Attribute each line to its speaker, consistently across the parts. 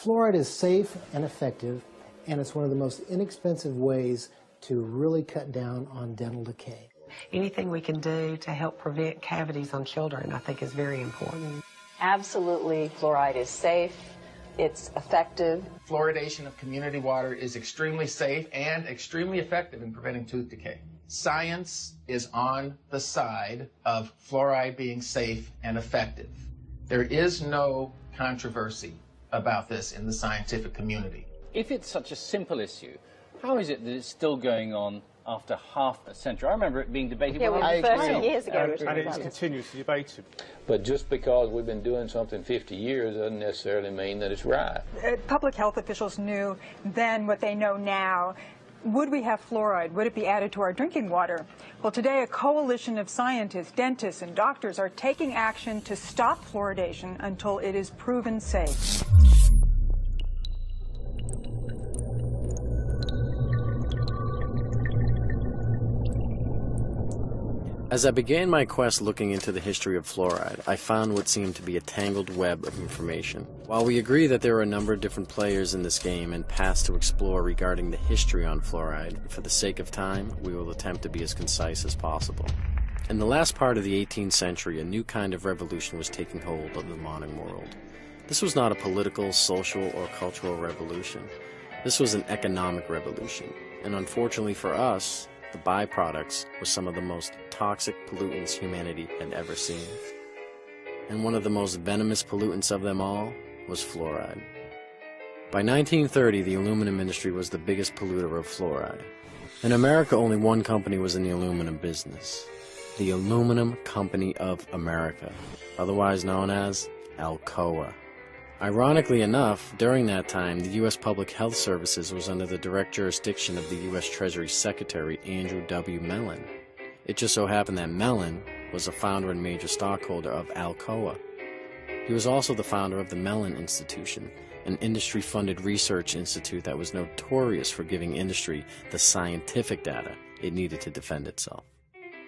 Speaker 1: Fluoride is safe and effective, and it's one of the most inexpensive ways to really cut down on dental decay.
Speaker 2: Anything we can do to help prevent cavities on children, I think, is very important.
Speaker 3: Absolutely, fluoride is safe. It's effective.
Speaker 4: Fluoridation of community water is extremely safe and extremely effective in preventing tooth decay. Science is on the side of fluoride being safe and effective. There is no controversy about this in the scientific community.
Speaker 5: If it's such a simple issue, how is it that it's still going on after half a century? I remember it being debated
Speaker 3: when
Speaker 5: I
Speaker 3: was 30 years ago.
Speaker 6: And it's continuously debated.
Speaker 7: But just because we've been doing something 50 years doesn't necessarily mean that it's right.
Speaker 8: Public health officials knew then what they know now. Would we have fluoride? Would it be added to our drinking water? Well, today a coalition of scientists, dentists, and doctors are taking action to stop fluoridation until it is proven safe.
Speaker 9: As I began my quest looking into the history of fluoride, I found what seemed to be a tangled web of information. While we agree that there are a number of different players in this game and paths to explore regarding the history on fluoride, for the sake of time, we will attempt to be as concise as possible. In the last part of the 18th century, a new kind of revolution was taking hold of the modern world. This was not a political, social, or cultural revolution. This was an economic revolution, and unfortunately for us, the byproducts were some of the most toxic pollutants humanity had ever seen. And one of the most venomous pollutants of them all was fluoride. By 1930, the aluminum industry was the biggest polluter of fluoride. In America, only one company was in the aluminum business. The Aluminum Company of America, otherwise known as Alcoa. Ironically enough, during that time, the U.S. Public Health Services was under the direct jurisdiction of the U.S. Treasury Secretary Andrew W. Mellon. It just so happened that Mellon was a founder and major stockholder of Alcoa. He was also the founder of the Mellon Institution, an industry-funded research institute that was notorious for giving industry the scientific data it needed to defend itself.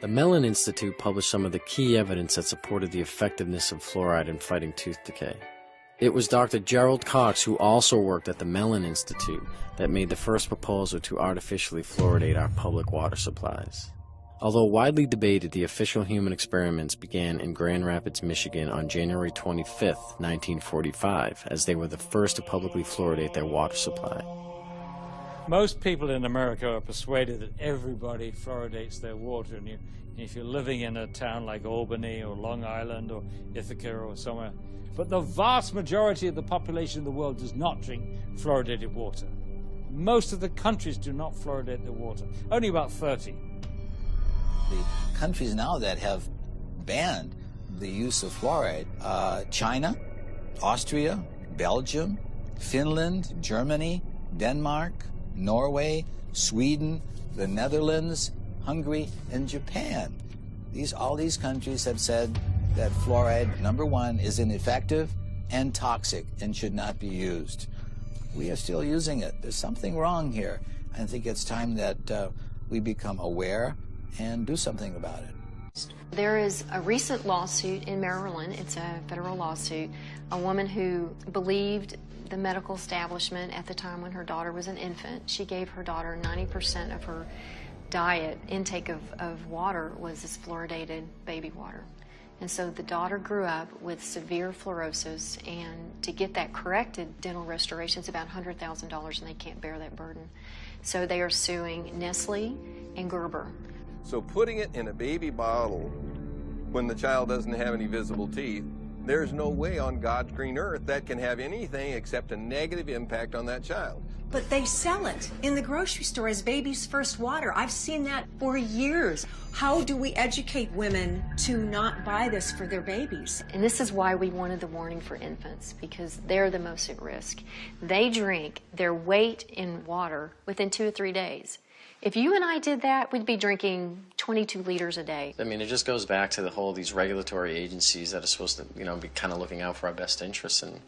Speaker 9: The Mellon Institute published some of the key evidence that supported the effectiveness of fluoride in fighting tooth decay. It was Dr. Gerald Cox, who also worked at the Mellon Institute, that made the first proposal to artificially fluoridate our public water supplies. Although widely debated, the official human experiments began in Grand Rapids, Michigan on January 25, 1945, as they were the first to publicly fluoridate their water supply.
Speaker 6: Most people in America are persuaded that everybody fluoridates their water, and if you're living in a town like Albany or Long Island or Ithaca or somewhere, but the vast majority of the population of the world does not drink fluoridated water. Most of the countries do not fluoridate their water, only about 30.
Speaker 10: The countries now that have banned the use of fluoride, China, Austria, Belgium, Finland, Germany, Denmark, Norway, Sweden, the Netherlands, Hungary, and Japan. All these countries have said that fluoride, number one, is ineffective and toxic and should not be used. We are still using it. There's something wrong here. I think it's time that we become aware and do something about it.
Speaker 11: There is a recent lawsuit in Maryland. It's a federal lawsuit. A woman who believed the medical establishment at the time when her daughter was an infant. She gave her daughter 90% of her diet intake of water was this fluoridated baby water. And so the daughter grew up with severe fluorosis, and to get that corrected, dental restoration is about $100,000, and they can't bear that burden. So they are suing Nestle and Gerber.
Speaker 12: So putting it in a baby bottle when the child doesn't have any visible teeth, there's no way on God's green earth that can have anything except a negative impact on that child.
Speaker 13: But they sell it in the grocery store as baby's first water. I've seen that for years. How do we educate women to not buy this for their babies?
Speaker 11: And this is why we wanted the warning for infants, because they're the most at risk. They drink their weight in water within 2 or 3 days. If you and I did that, we'd be drinking 22 liters a day.
Speaker 9: I mean, it just goes back to the whole, these regulatory agencies that are supposed to, be kind of looking out for our best interests, and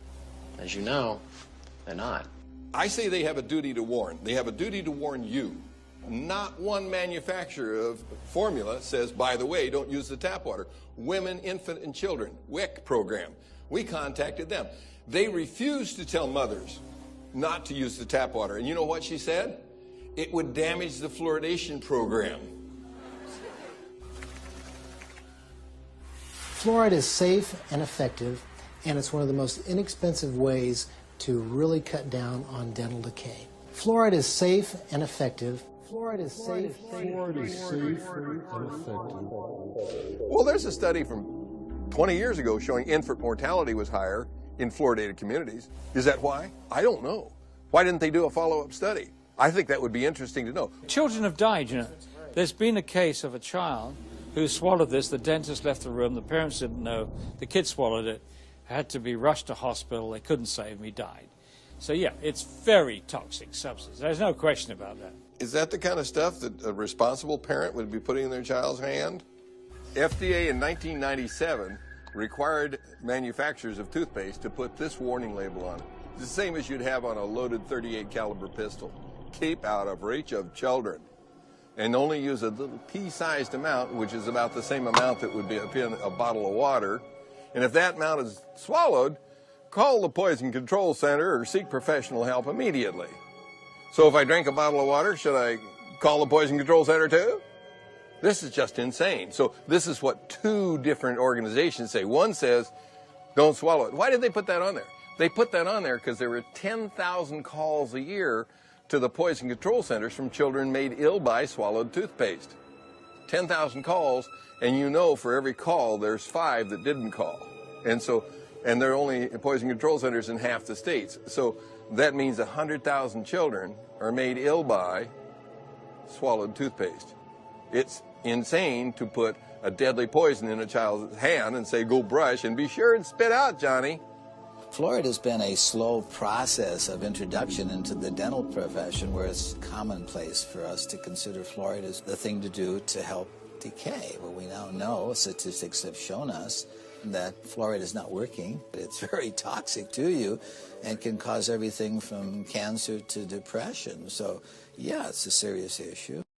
Speaker 9: as you know, they're not.
Speaker 12: I say they have a duty to warn. They have a duty to warn you. Not one manufacturer of formula says, by the way, don't use the tap water. Women, infant, and children, WIC program. We contacted them. They refused to tell mothers not to use the tap water. And you know what she said? It would damage the fluoridation program.
Speaker 1: Fluoride is safe and effective, and it's one of the most inexpensive ways to really cut down on dental decay. Fluoride is safe and effective. Fluoride is safe and effective.
Speaker 12: Well, there's a study from 20 years ago showing infant mortality was higher in fluoridated communities. Is that why? I don't know. Why didn't they do a follow-up study? I think that would be interesting to know.
Speaker 6: Children have died, you know. There's been a case of a child who swallowed this. The dentist left the room. The parents didn't know. The kid swallowed it. Had to be rushed to hospital. They couldn't save him. He died. So, yeah, it's very toxic substance. There's no question about that.
Speaker 12: Is that the kind of stuff that a responsible parent would be putting in their child's hand? FDA in 1997 required manufacturers of toothpaste to put this warning label on it. It's the same as you'd have on a loaded .38 caliber pistol. Keep out of reach of children. And only use a little pea-sized amount, which is about the same amount that would be in a bottle of water. And if that amount is swallowed, call the Poison Control Center or seek professional help immediately. So if I drink a bottle of water, should I call the Poison Control Center too? This is just insane. So this is what two different organizations say. One says, don't swallow it. Why did they put that on there? They put that on there because there were 10,000 calls a year to the Poison Control Centers from children made ill by swallowed toothpaste. 10,000 calls, and you know for every call there's 5 that didn't call. And there are only Poison Control Centers in half the states. So that means 100,000 children are made ill by swallowed toothpaste. It's insane to put a deadly poison in a child's hand and say, go brush and be sure and spit out, Johnny.
Speaker 10: Fluoride has been a slow process of introduction into the dental profession where it's commonplace for us to consider fluoride as the thing to do to help decay. Well, we now know, statistics have shown us, that fluoride is not working. It's very toxic to you and can cause everything from cancer to depression. So, yeah, it's a serious issue.